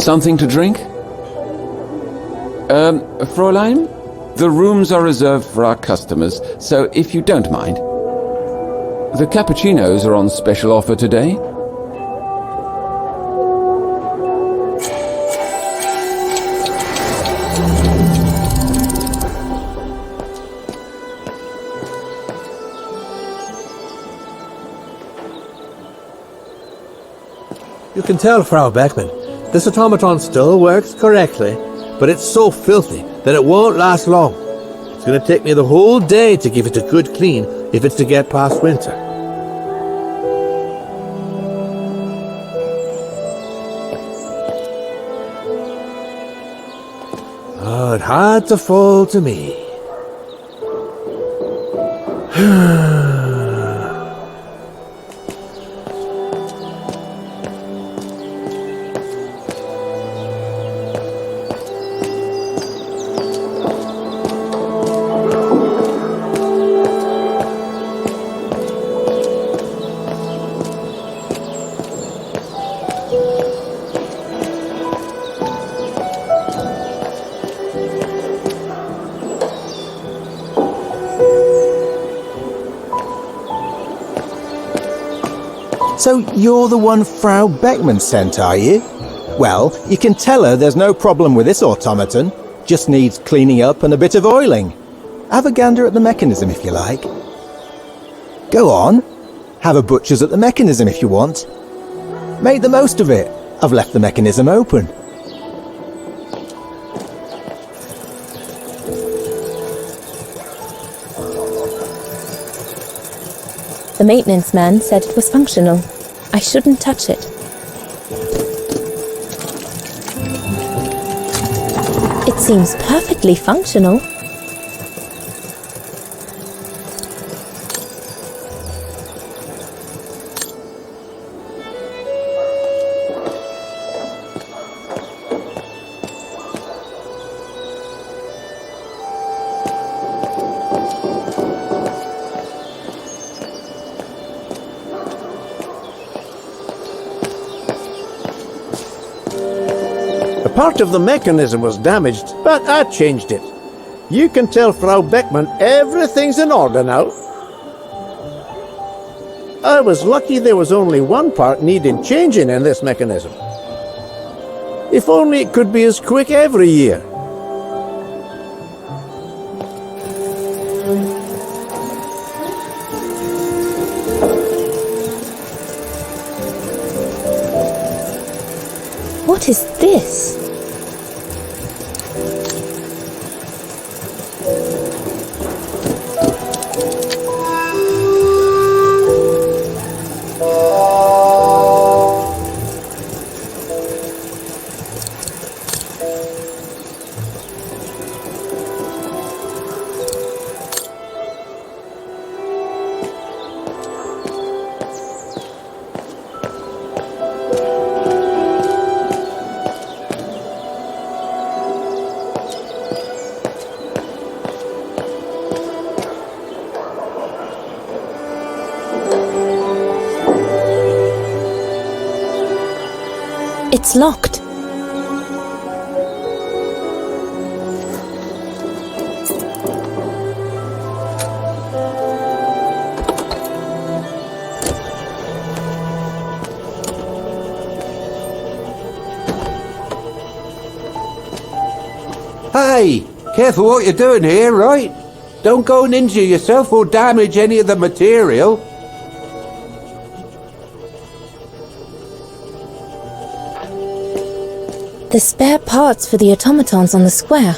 Something to drink? Fräulein? The rooms are reserved for our customers, so if you don't mind. The cappuccinos are on special offer today. You can tell, Frau Beckman, this automaton still works correctly, but it's so filthy that it won't last long. It's going to take me the whole day to give it a good clean if it's to get past winter. Oh, it had to fall to me. So you're the one Frau Beckman sent, are you? Well, you can tell her there's no problem with this automaton. Just needs cleaning up and a bit of oiling. Have a gander at the mechanism if you like. Go on. Have a butcher's at the mechanism if you want. Make the most of it. I've left the mechanism open. The maintenance man said it was functional. I shouldn't touch it. It seems perfectly functional. Part of the mechanism was damaged, but I changed it. You can tell Frau Beckman everything's in order now. I was lucky there was only one part needing changing in this mechanism. If only it could be as quick every year. What is this? It's locked. Hey, careful what you're doing here, right? Don't go and injure yourself or damage any of the material. The spare parts for the automatons on the square.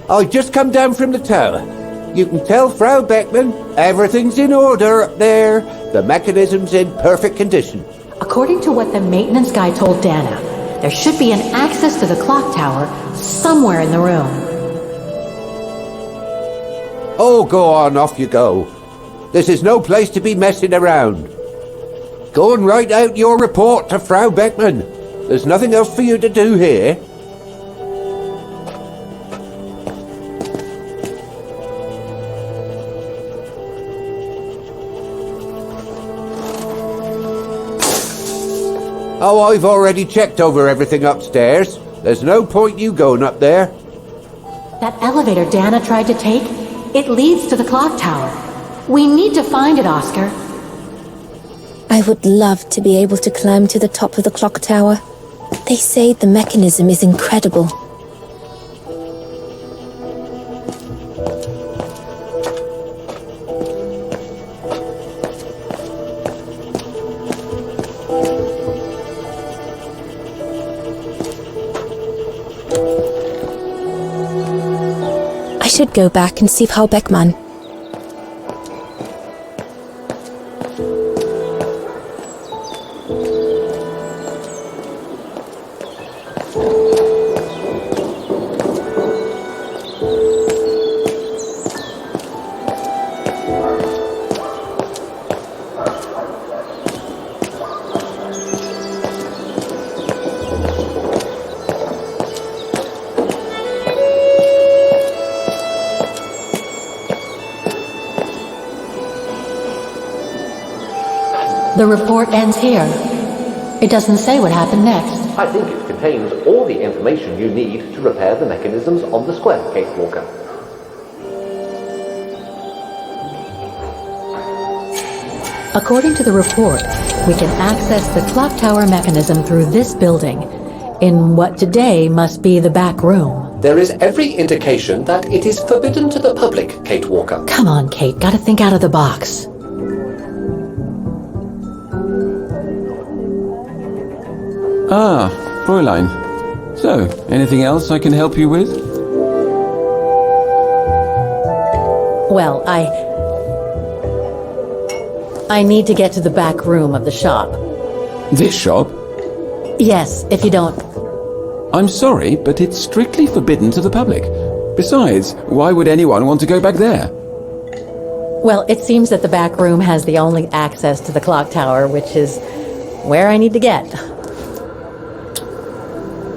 I just come down from the tower. You can tell Frau Beckman everything's in order up there. The mechanism's in perfect condition. According to what the maintenance guy told Dana, there should be an access to the clock tower somewhere in the room. Oh, go on, off you go. This is no place to be messing around. Go and write out your report to Frau Beckman. There's nothing else for you to do here. Oh, I've already checked over everything upstairs. There's no point you going up there. That elevator Dana tried to take, it leads to the clock tower. We need to find it, Oscar. I would love to be able to climb to the top of the clock tower. They say the mechanism is incredible. I should go back and see Frau Beckmann. The report ends here. It doesn't say what happened next. I think it contains all the information you need to repair the mechanisms on the square, Kate Walker. According to the report, we can access the clock tower mechanism through this building, in what today must be the back room. There is every indication that it is forbidden to the public, Kate Walker. Come on, Kate, gotta think out of the box. Ah, Fräulein. So, anything else I can help you with? Well, I need to get to the back room of the shop. This shop? Yes, if you don't... I'm sorry, but it's strictly forbidden to the public. Besides, why would anyone want to go back there? Well, it seems that the back room has the only access to the clock tower, which is where I need to get.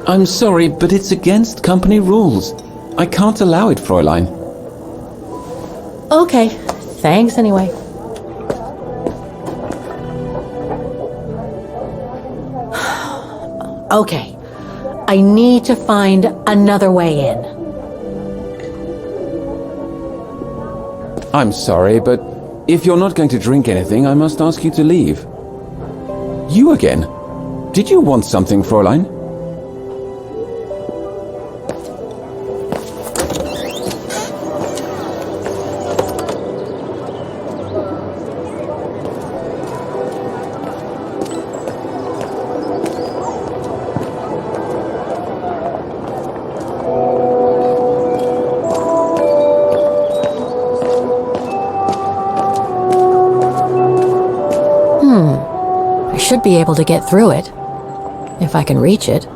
I'm sorry, but it's against company rules. I can't allow it, Fräulein. Okay, thanks anyway. Okay, I need to find another way in. I'm sorry, but if you're not going to drink anything, I must ask you to leave. You again? Did you want something, Fräulein? I should be able to get through it, if I can reach it.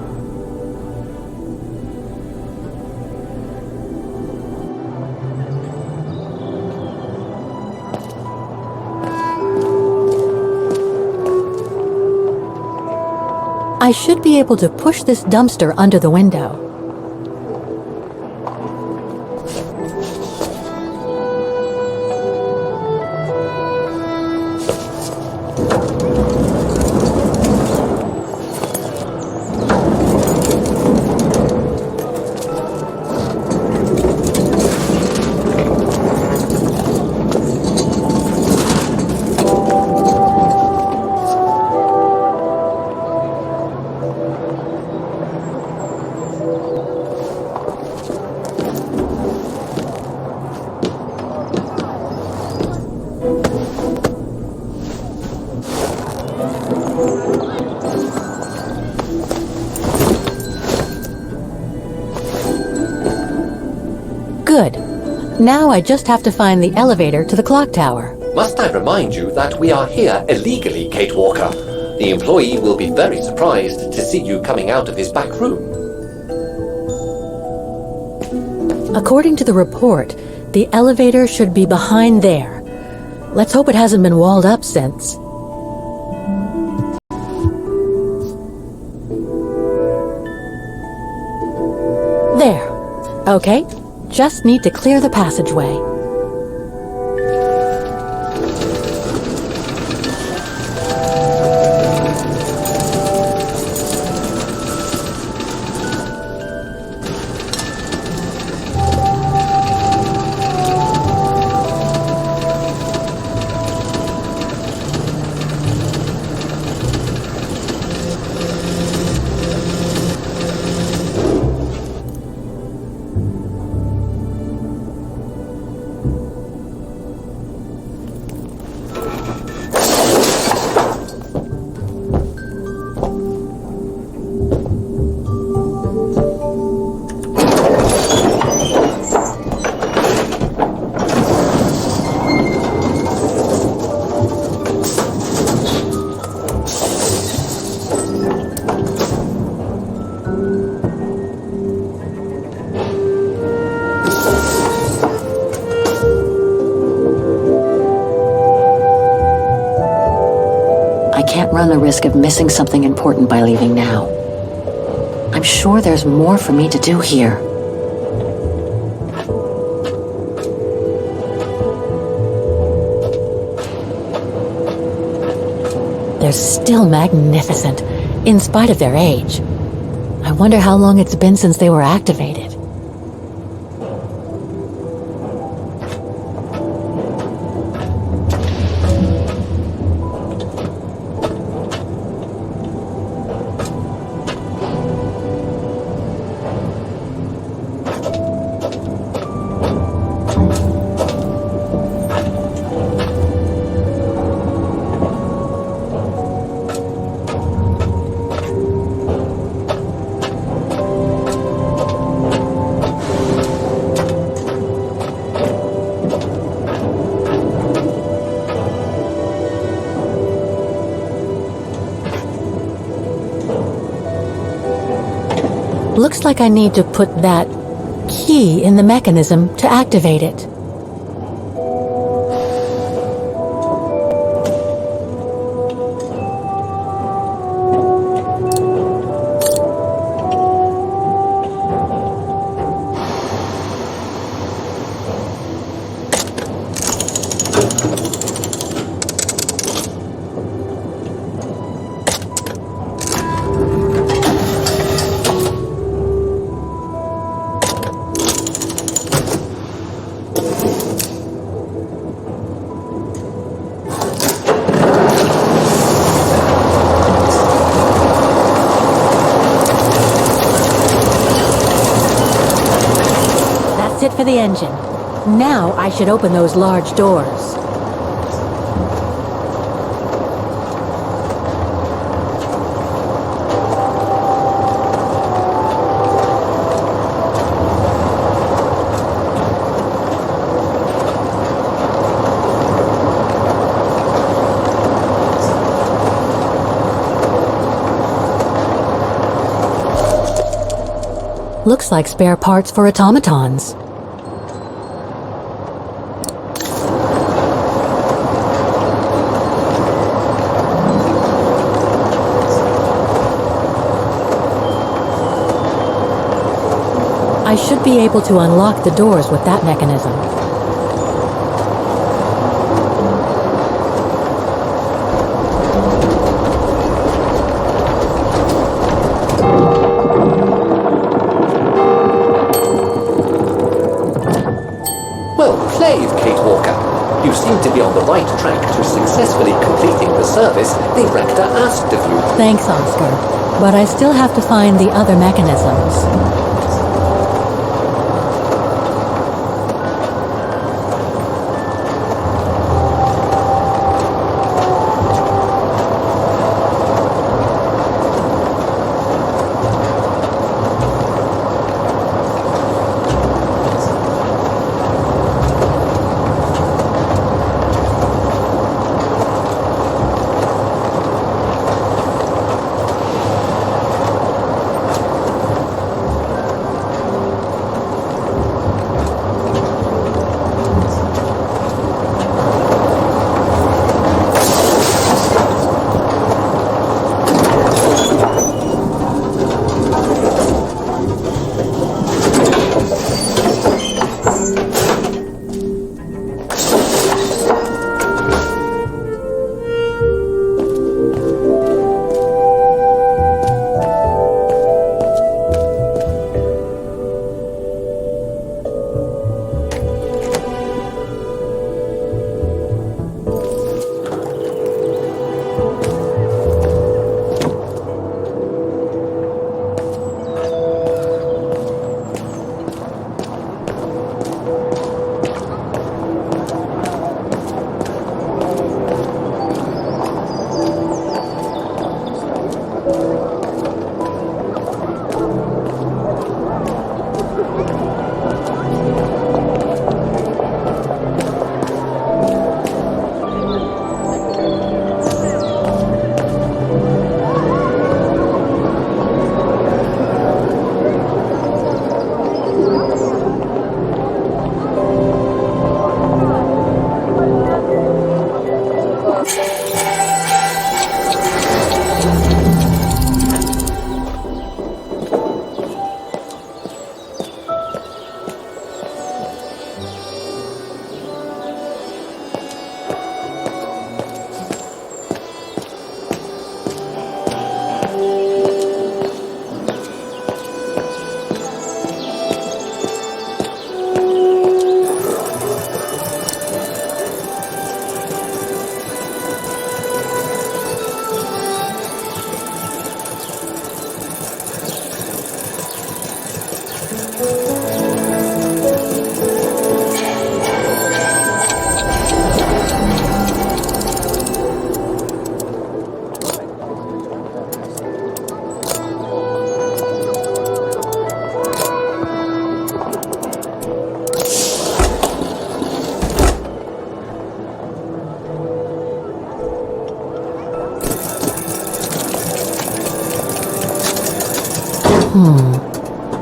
I should be able to push this dumpster under the window. Good. Now I just have to find the elevator to the clock tower. Must I remind you that we are here illegally, Kate Walker? The employee will be very surprised to see you coming out of his back room. According to the report, the elevator should be behind there. Let's hope it hasn't been walled up since. There. Okay. Just need to clear the passageway. run the risk of missing something important by leaving now. I'm sure there's more for me to do here. They're still magnificent, in spite of their age. I wonder how long it's been since they were activated. Looks like I need to put that key in the mechanism to activate it. That's it for the engine. Now I should open those large doors. Looks like spare parts for automatons. I should be able to unlock the doors with that mechanism. Well played, Kate Walker. You seem to be on the right track to successfully completing the service the Rector asked of you. Thanks, Oscar. But I still have to find the other mechanisms.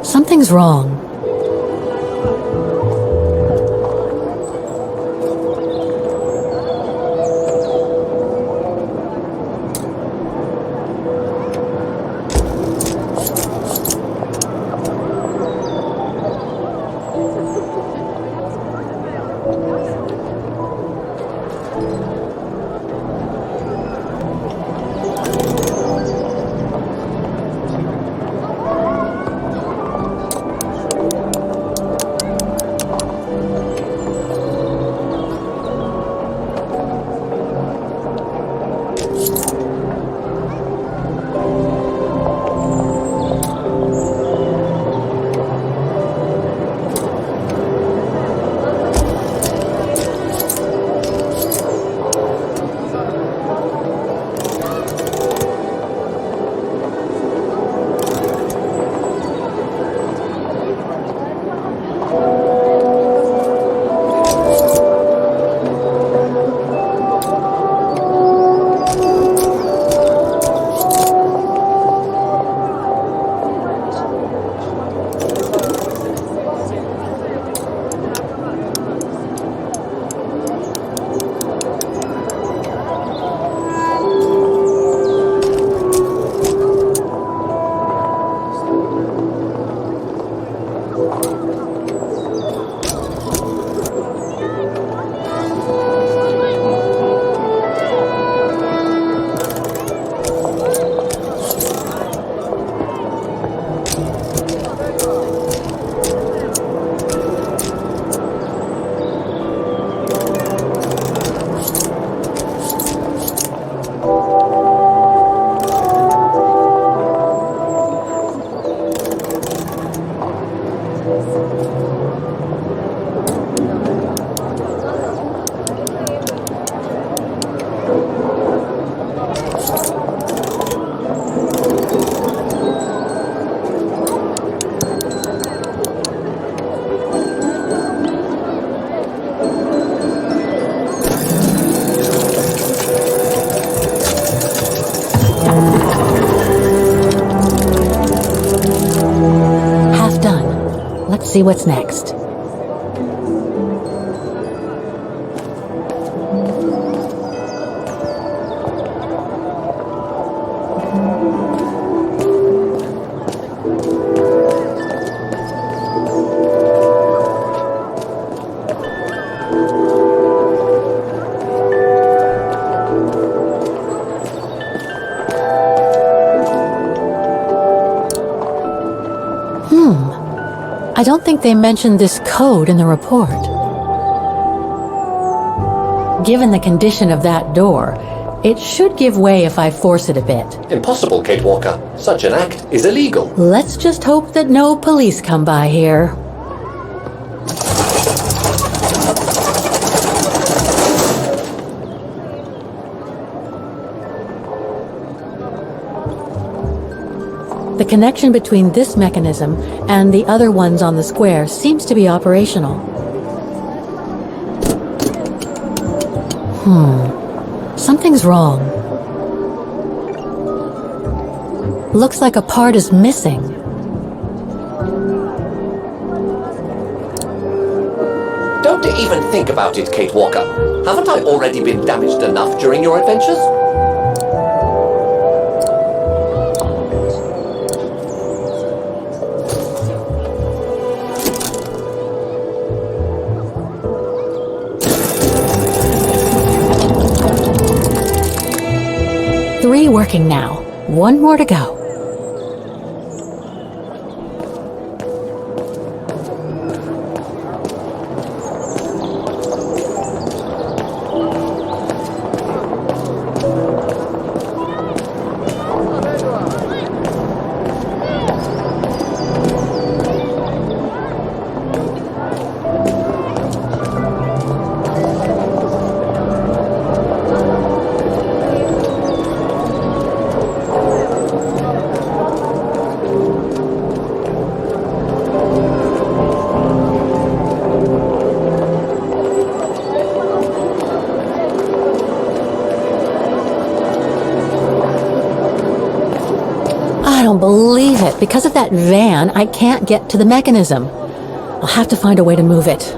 Something's wrong. See what's next. I don't think they mentioned this code in the report. Given the condition of that door, it should give way if I force it a bit. Impossible, Kate Walker. Such an act is illegal. Let's just hope that no police come by here. The connection between this mechanism and the other ones on the square seems to be operational. Something's wrong. Looks like a part is missing. Don't even think about it, Kate Walker. Haven't I already been damaged enough during your adventures? Three working now. One more to go. don't believe it. Because of that van, I can't get to the mechanism. I'll have to find a way to move it.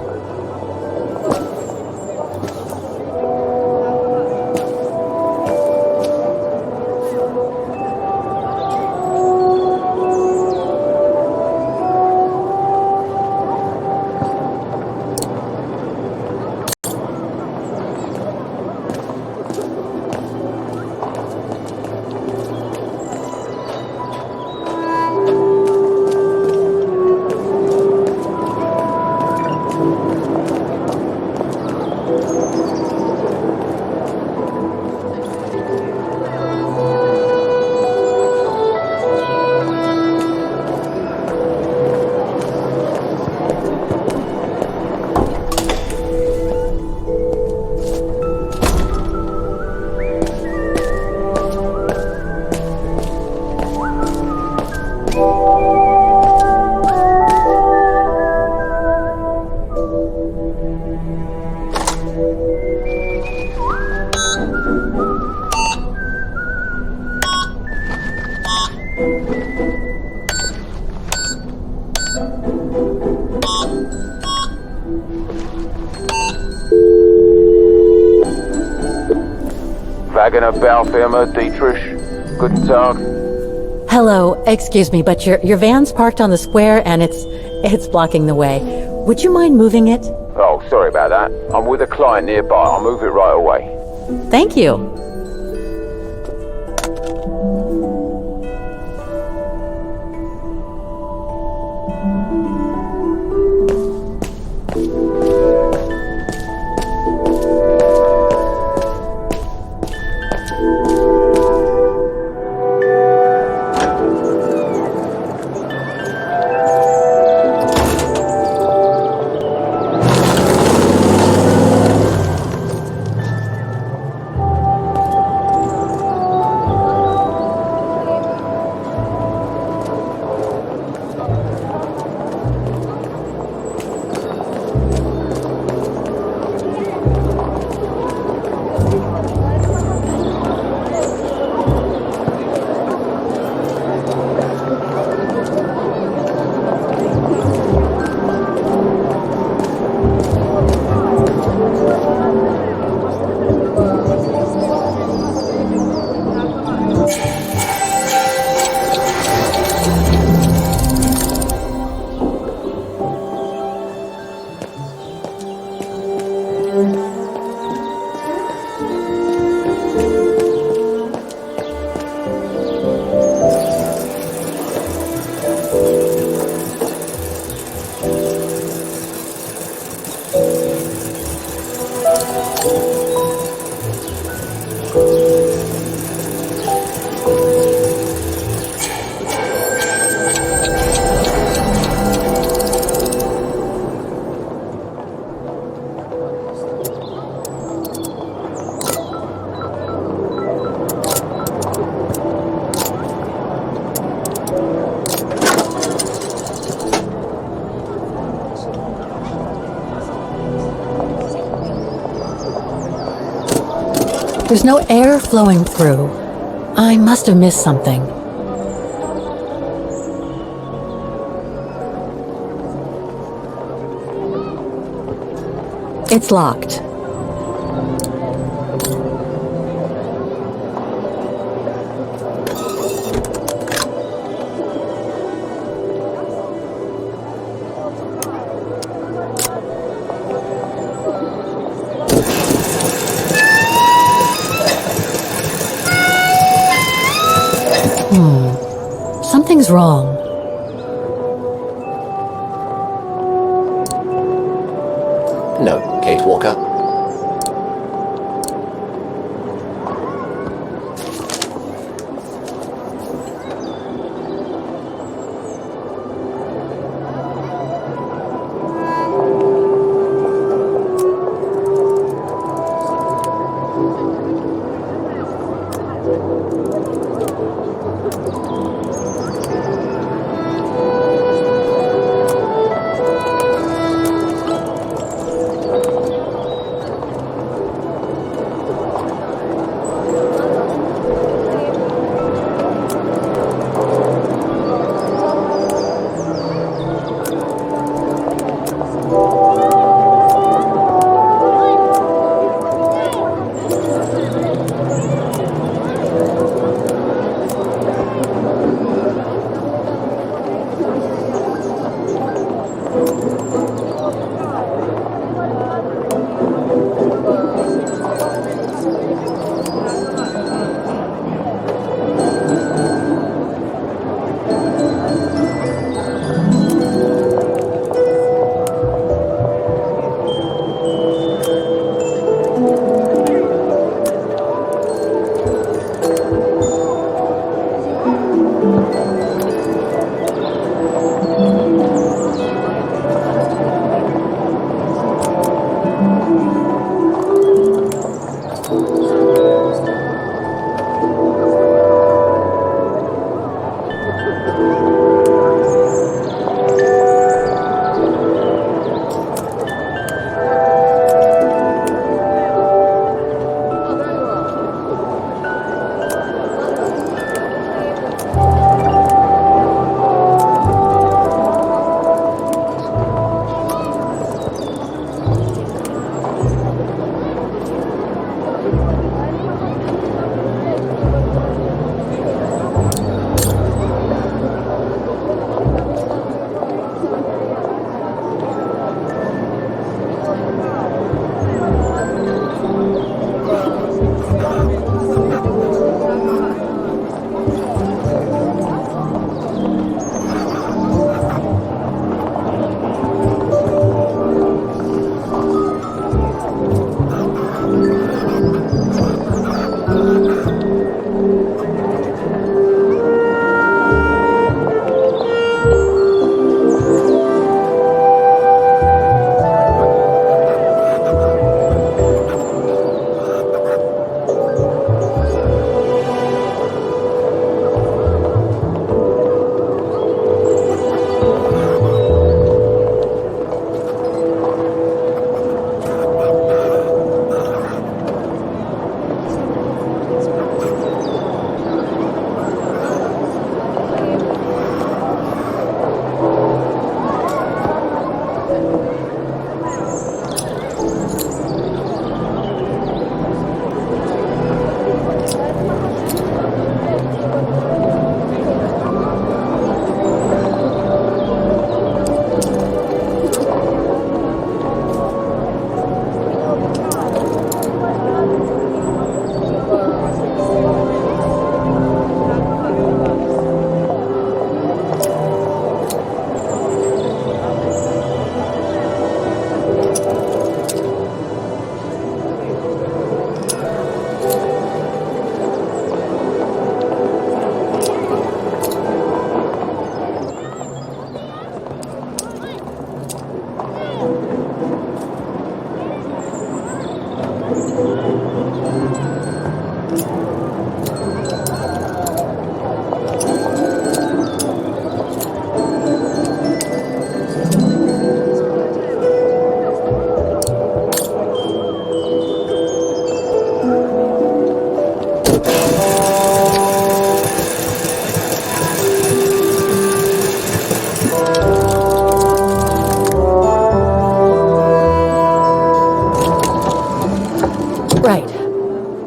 Vaghener Baufirma, Dietrich. Guten Tag. Hello, excuse me, but your van's parked on the square and it's blocking the way. Would you mind moving it? Oh, sorry about that. I'm with a client nearby. I'll move it right away. Thank you. There's no air flowing through. I must have missed something. It's locked. Something's wrong. No, Kate Walker.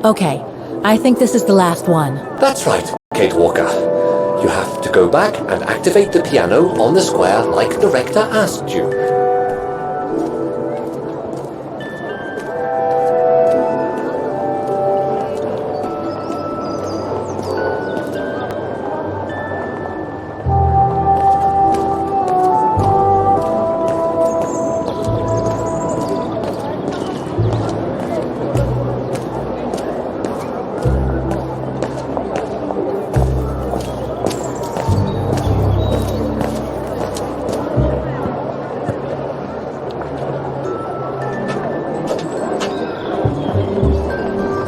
Okay, I think this is the last one. That's right, Kate Walker. You have to go back and activate the piano on the square like the Rector asked you.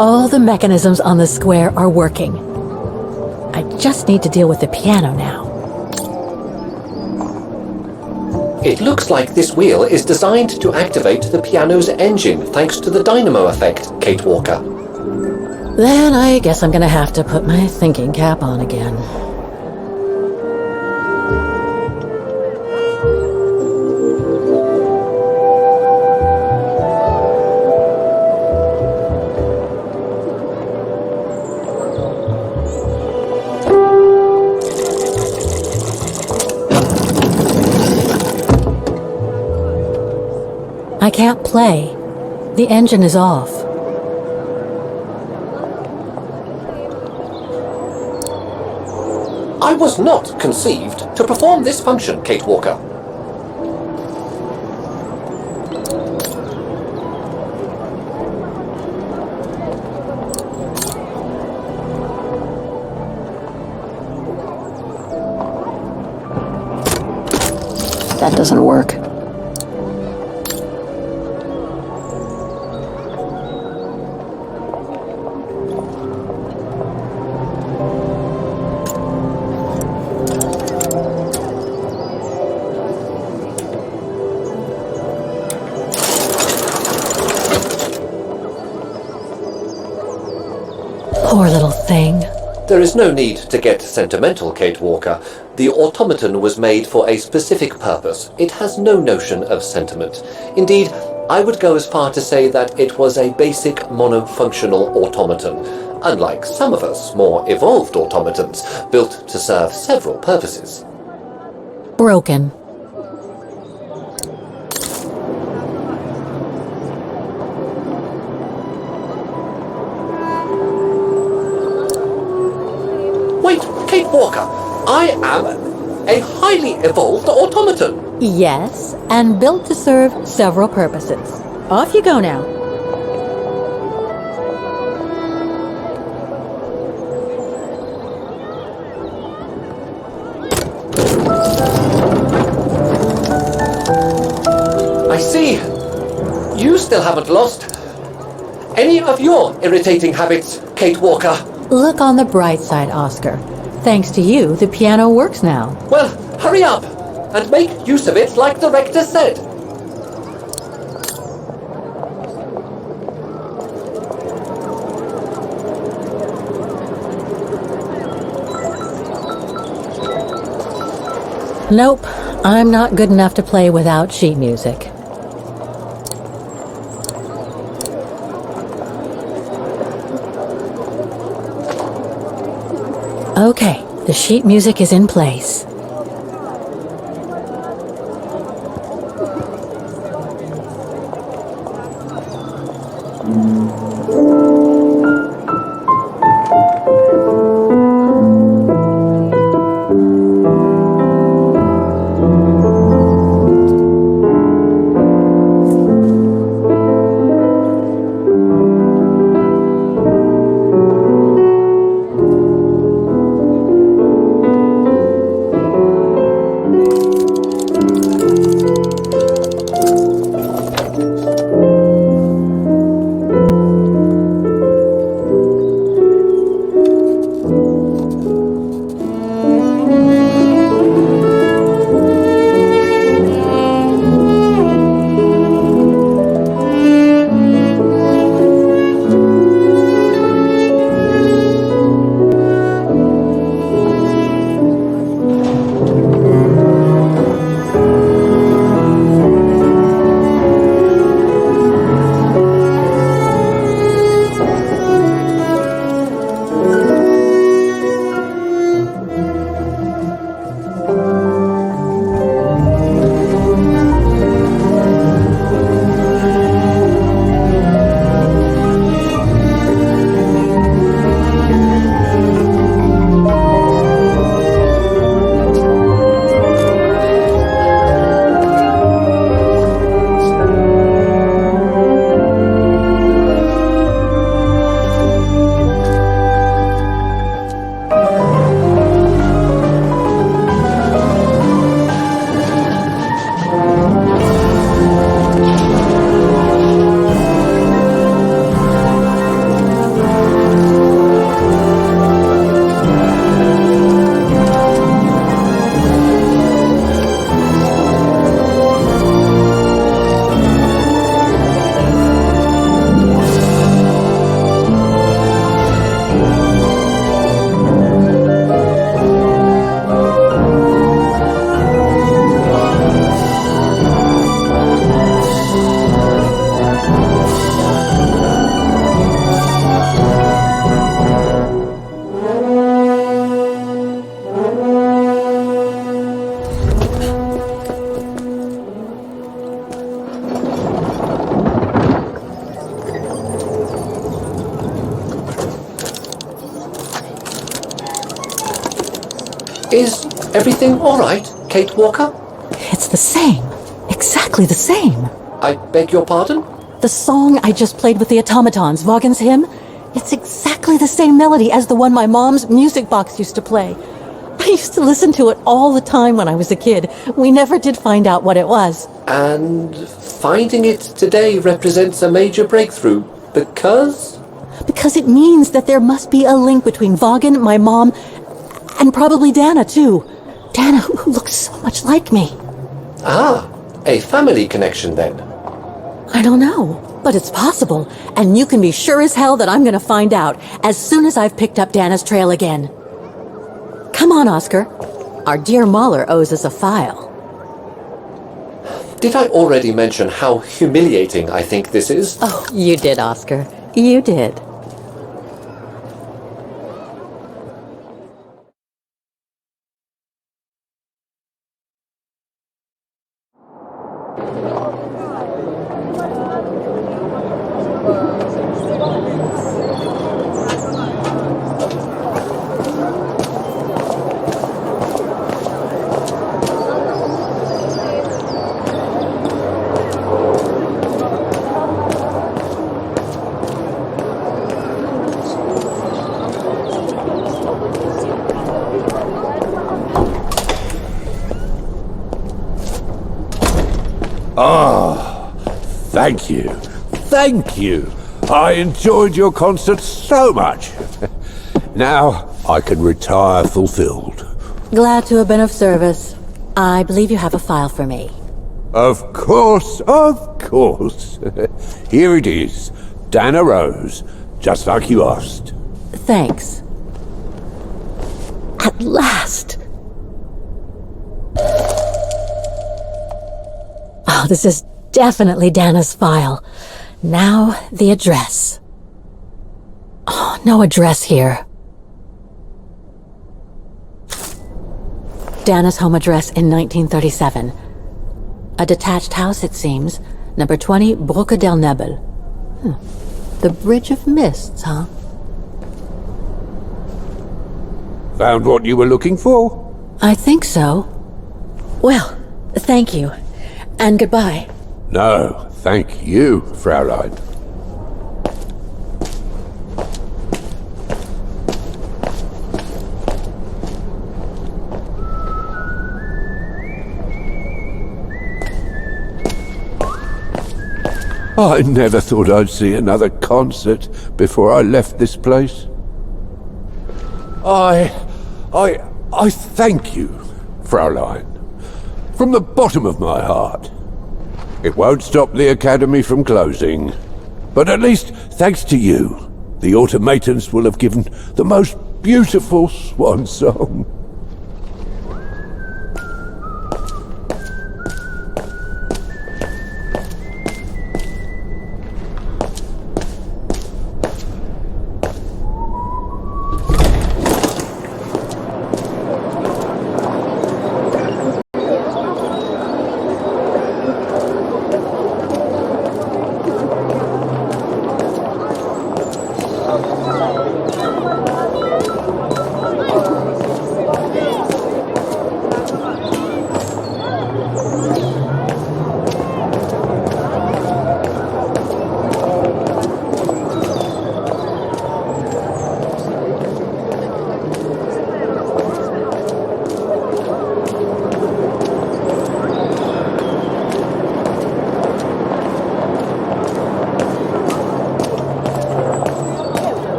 All the mechanisms on the square are working. I just need to deal with the piano now. It looks like this wheel is designed to activate the piano's engine thanks to the dynamo effect, Kate Walker. Then I guess I'm gonna have to put my thinking cap on again. I can't play. The engine is off. I was not conceived to perform this function, Kate Walker. That doesn't work. Poor little thing. There is no need to get sentimental, Kate Walker. The automaton was made for a specific purpose. It has no notion of sentiment. Indeed, I would go as far to say that it was a basic monofunctional automaton, unlike some of us more evolved automatons, built to serve several purposes. Broken. Wait, Kate Walker, I am a highly evolved automaton. Yes, and built to serve several purposes. Off you go now. I see. You still haven't lost any of your irritating habits, Kate Walker. Look on the bright side, Oscar. Thanks to you, the piano works now. Well, hurry up and make use of it like the Rector said. Nope, I'm not good enough to play without sheet music. Okay, the sheet music is in place. Is everything all right, Kate Walker? It's the same. Exactly the same. I beg your pardon? The song I just played with the automatons, Vaghen's hymn, it's exactly the same melody as the one my mom's music box used to play. I used to listen to it all the time when I was a kid. We never did find out what it was. And finding it today represents a major breakthrough, because? Because it means that there must be a link between Vaghen, my mom, and probably Dana, too. Dana, who looks so much like me. Ah, a family connection then. I don't know, but it's possible. And you can be sure as hell that I'm going to find out as soon as I've picked up Dana's trail again. Come on, Oscar. Our dear Mahler owes us a file. Did I already mention how humiliating I think this is? Oh, you did, Oscar. You did. Thank you. Thank you. I enjoyed your concert so much. Now I can retire fulfilled. Glad to have been of service. I believe you have a file for me. Of course, of course. Here it is. Dana Rose, just like you asked. Thanks. At last! Oh, this is definitely Dana's file. Now, the address. Oh, no address here. Dana's home address in 1937. A detached house, it seems. Number 20, Brücke der Nebel. The Bridge of Mists, huh? Found what you were looking for? I think so. Well, thank you. And goodbye. No, thank you, Fraulein. I never thought I'd see another concert before I left this place. I thank you, Fraulein, from the bottom of my heart. It won't stop the Academy from closing, but at least, thanks to you, the automatons will have given the most beautiful swan song.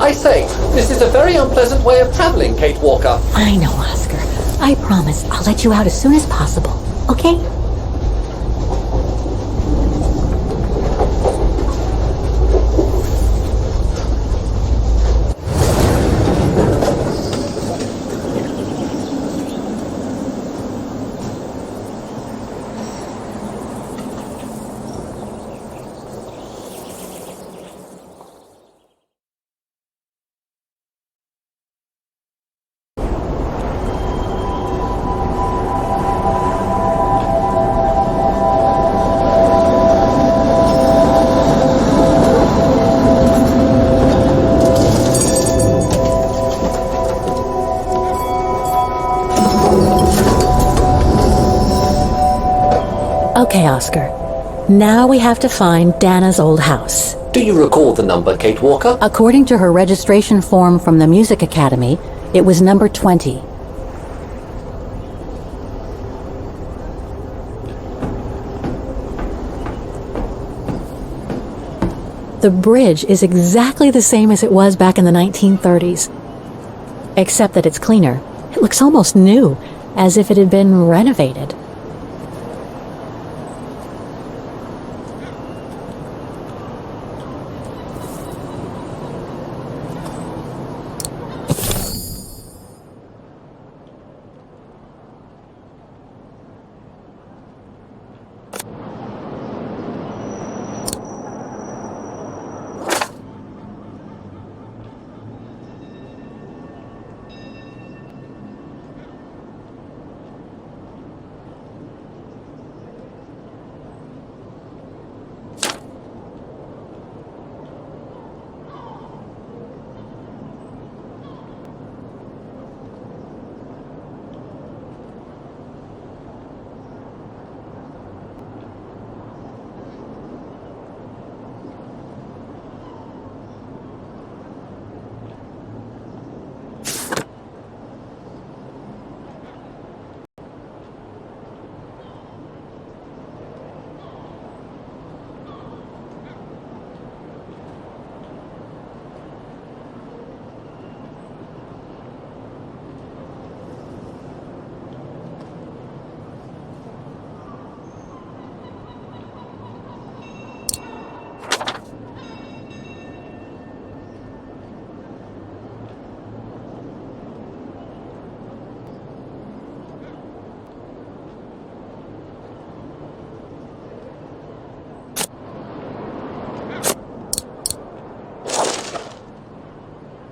I say, this is a very unpleasant way of traveling, Kate Walker. I know, Oscar. I promise I'll let you out as soon as possible, okay? Okay, Oscar. Now we have to find Dana's old house. Do you recall the number, Kate Walker? According to her registration form from the Music Academy, it was number 20. The bridge is exactly the same as it was back in the 1930s. Except that it's cleaner. It looks almost new, as if it had been renovated.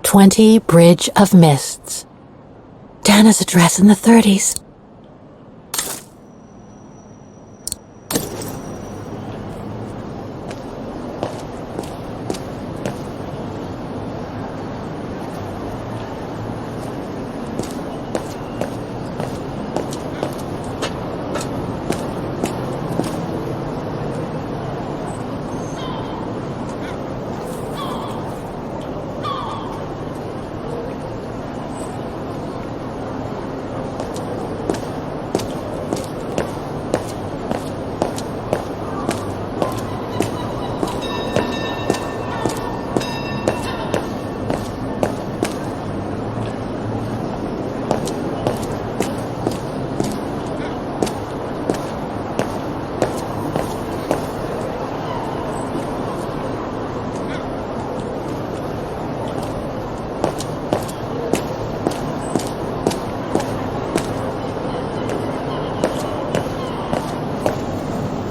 "20 Bridge of Mists." Dana's address in the 30s.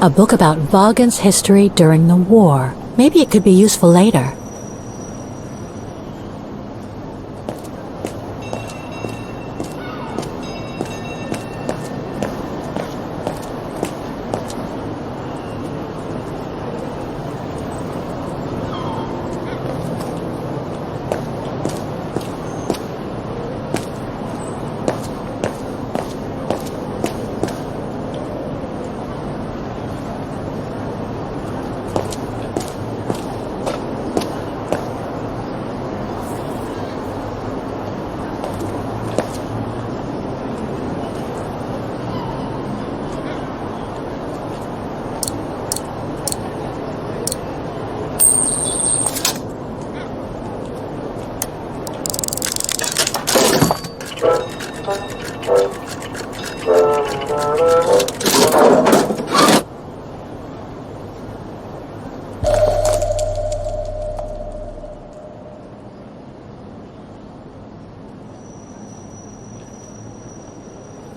A book about Vaghen's history during the war. Maybe it could be useful later.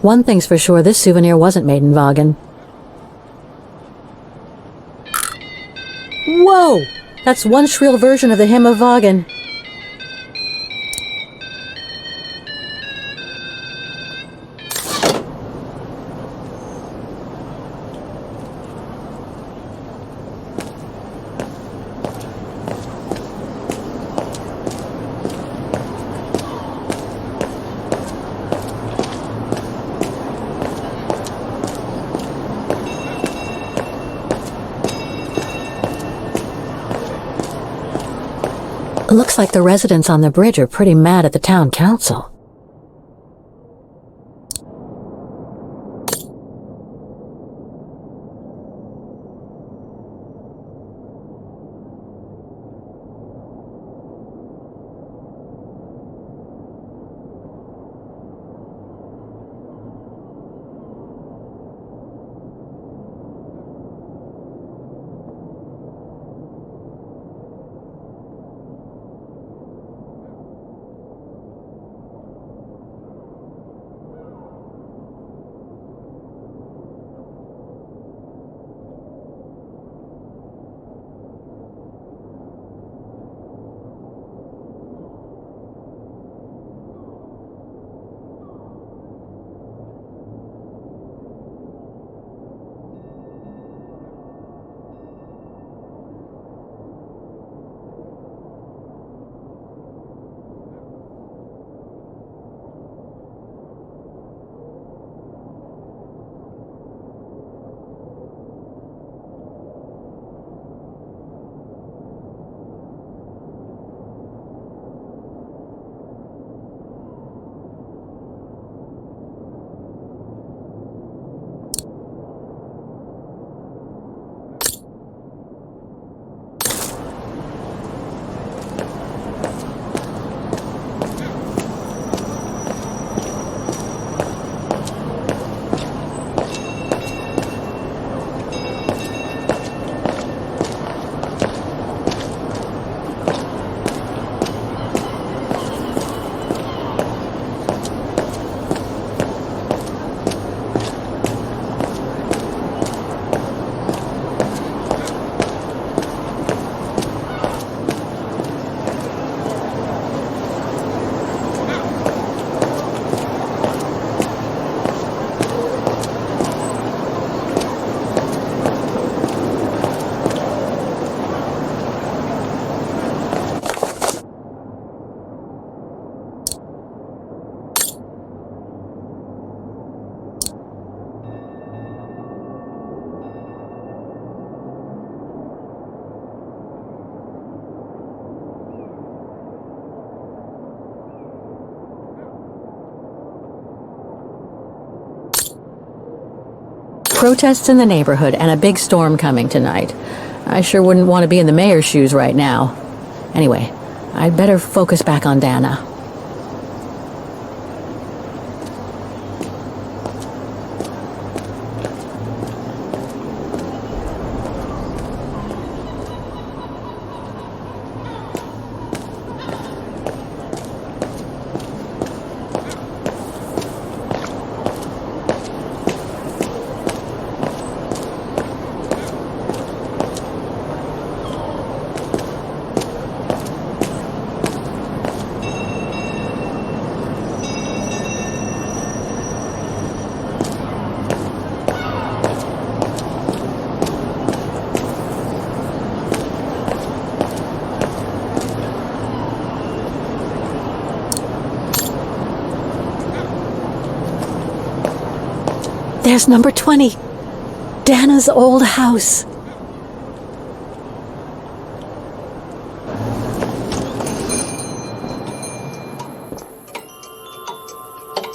One thing's for sure, this souvenir wasn't made in Vaghen. Whoa! That's one shrill version of the Hymn of Vaghen. Looks like the residents on the bridge are pretty mad at the town council. Protests in the neighborhood and a big storm coming tonight. I sure wouldn't want to be in the mayor's shoes right now. Anyway, I'd better focus back on Dana. There's number 20. Dana's old house.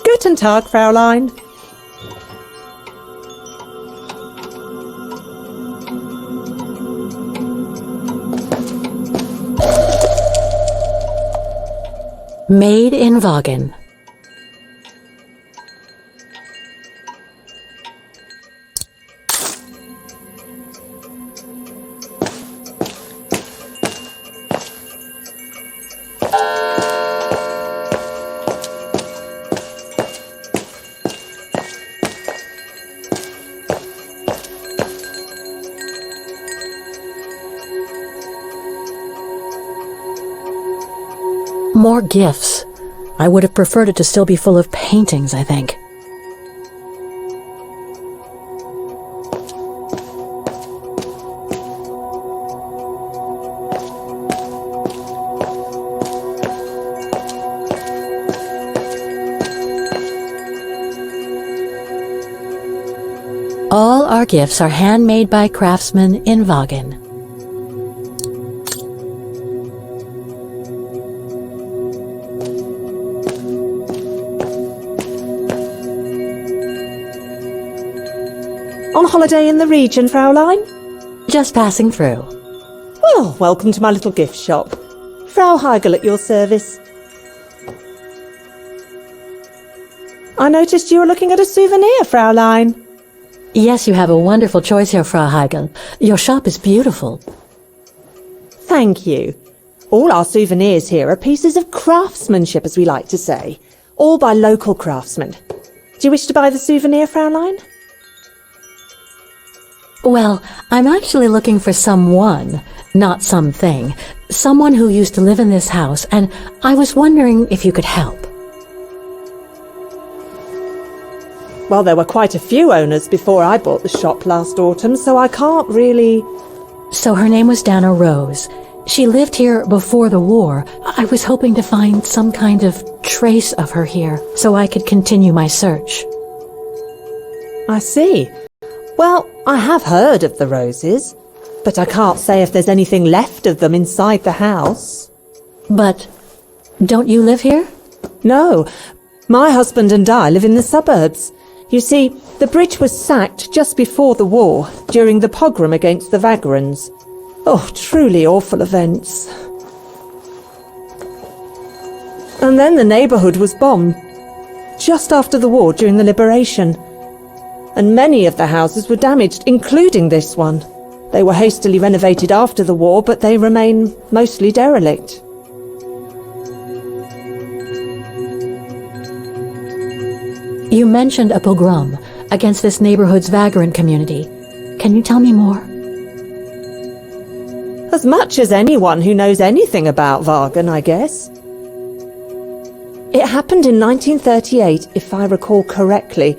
Guten Tag, Fräulein. Made in Vaghen. More gifts. I would have preferred it to still be full of paintings, I think. All our gifts are handmade by craftsmen in Vaghen. On holiday in the region, Fraulein? Just passing through. Well, welcome to my little gift shop. Frau Higel at your service. I noticed you were looking at a souvenir, Fraulein. Yes, you have a wonderful choice here, Frau Higel. Your shop is beautiful. Thank you. All our souvenirs here are pieces of craftsmanship, as we like to say. All by local craftsmen. Do you wish to buy the souvenir, Fraulein? Well, I'm actually looking for someone, not something. Someone who used to live in this house, and I was wondering if you could help. Well, there were quite a few owners before I bought the shop last autumn, so I can't really... So her name was Dana Rose. She lived here before the war. I was hoping to find some kind of trace of her here, so I could continue my search. I see. Well, I have heard of the Roses, but I can't say if there's anything left of them inside the house. But don't you live here? No, my husband and I live in the suburbs. You see, the bridge was sacked just before the war, during the pogrom against the Vagrants. Oh, truly awful events. And then the neighbourhood was bombed, just after the war during the liberation. And many of the houses were damaged, including this one. They were hastily renovated after the war, but they remain mostly derelict. You mentioned a pogrom against this neighborhood's vagrant community. Can you tell me more? As much as anyone who knows anything about Vaghen, I guess. It happened in 1938, if I recall correctly.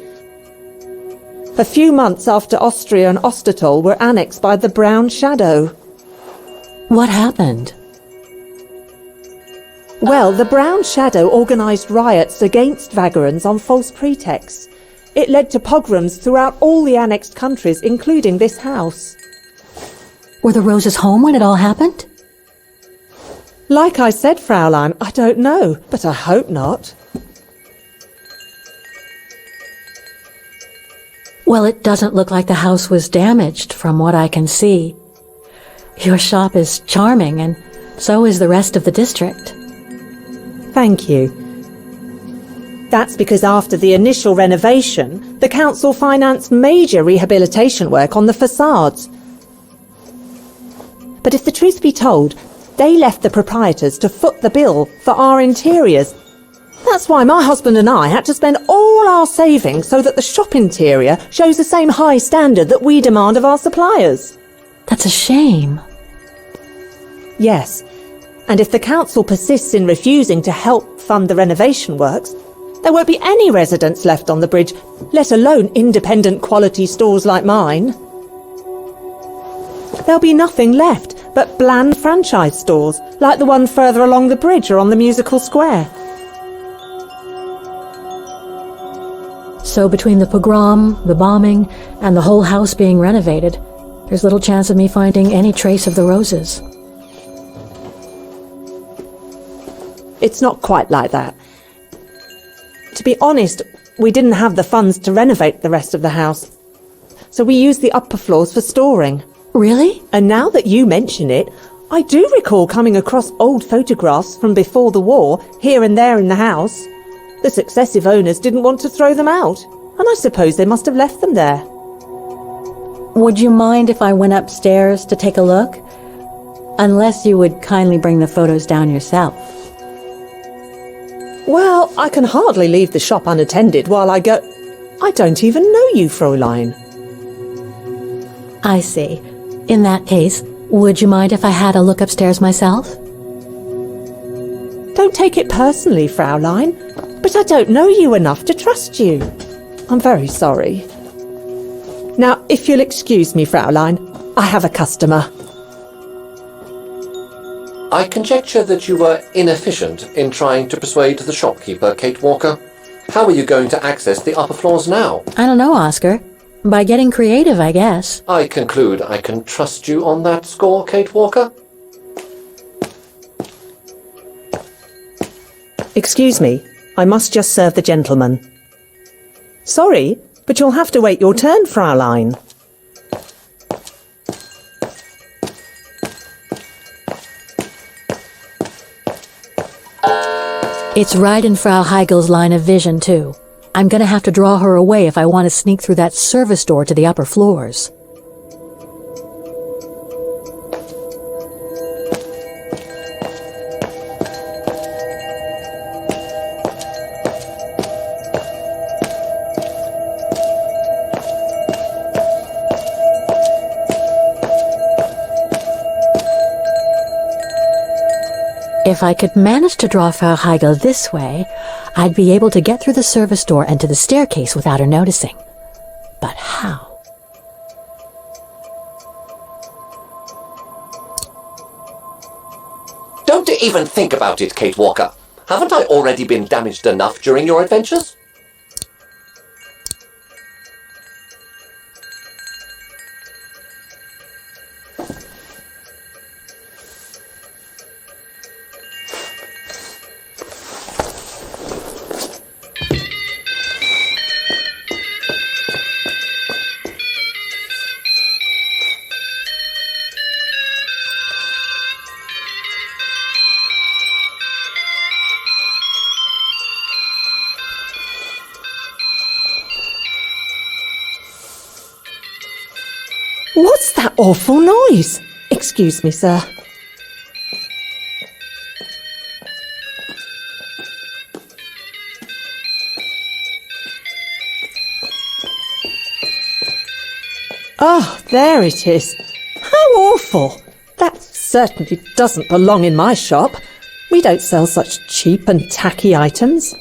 A few months after Austria and Ostertal were annexed by the Brown Shadow. What happened? Well, the Brown Shadow organised riots against Vagrants on false pretexts. It led to pogroms throughout all the annexed countries, including this house. Were the Roses home when it all happened? Like I said, Fraulein, I don't know, but I hope not. Well, it doesn't look like the house was damaged from what I can see. Your shop is charming, and so is the rest of the district. Thank you. That's because after the initial renovation, the council financed major rehabilitation work on the facades. But if the truth be told, they left the proprietors to foot the bill for our interiors. That's why my husband and I had to spend all our savings so that the shop interior shows the same high standard that we demand of our suppliers. That's a shame. Yes. And if the council persists in refusing to help fund the renovation works, there won't be any residents left on the bridge, let alone independent quality stores like mine. There'll be nothing left but bland franchise stores, like the one further along the bridge or on the musical square. So between the pogrom, the bombing, and the whole house being renovated, there's little chance of me finding any trace of the Roses. It's not quite like that. To be honest, we didn't have the funds to renovate the rest of the house, so we used the upper floors for storing. Really? And now that you mention it, I do recall coming across old photographs from before the war, here and there in the house. The successive owners didn't want to throw them out, and I suppose they must have left them there. Would you mind if I went upstairs to take a look? Unless you would kindly bring the photos down yourself. Well, I can hardly leave the shop unattended while I go... I don't even know you, Fräulein. I see. In that case, would you mind if I had a look upstairs myself? Don't take it personally, Fraulein, but I don't know you enough to trust you. I'm very sorry. Now, if you'll excuse me, Fraulein, I have a customer. I conjecture that you were inefficient in trying to persuade the shopkeeper, Kate Walker. How are you going to access the upper floors now? I don't know, Oscar. By getting creative, I guess. I conclude I can trust you on that score, Kate Walker? Excuse me, I must just serve the gentleman. Sorry, but you'll have to wait your turn, Fraulein. It's right in Frau Higel's line of vision, too. I'm gonna have to draw her away if I want to sneak through that service door to the upper floors. If I could manage to draw Frau Higel this way, I'd be able to get through the service door and to the staircase without her noticing. But how? Don't even think about it, Kate Walker. Haven't I already been damaged enough during your adventures? What's that awful noise? Excuse me, sir. Oh, there it is. How awful. That certainly doesn't belong in my shop. We don't sell such cheap and tacky items.